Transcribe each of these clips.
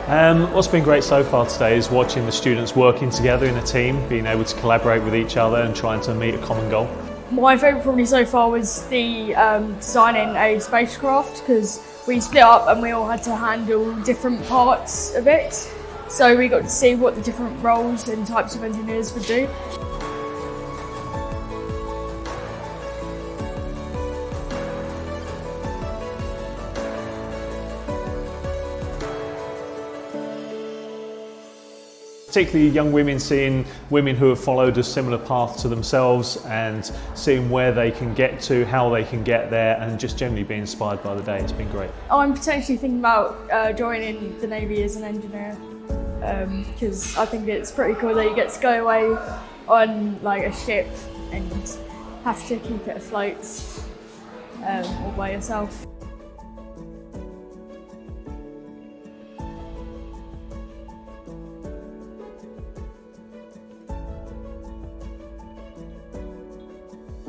What's been great so far today is watching the students working together in a team, being able to collaborate with each other and trying to meet a common goal. My favourite probably so far was the designing a spacecraft, because we split up and we all had to handle different parts of it. So we got to see what the different roles and types of engineers would do. Particularly young women, seeing women who have followed a similar path to themselves and seeing where they can get to, how they can get there, and just generally being inspired by the day. It's been great. I'm potentially thinking about joining the Navy as an engineer, because I think it's pretty cool that you get to go away on like a ship and have to keep it afloat all by yourself.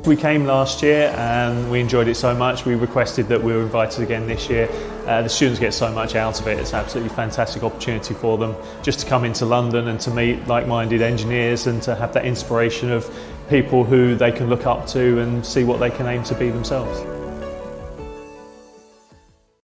We came last year and we enjoyed it so much. We requested that we were invited again this year. The students get so much out of it. It's an absolutely fantastic opportunity for them just to come into London and to meet like-minded engineers and to have that inspiration of people who they can look up to and see what they can aim to be themselves.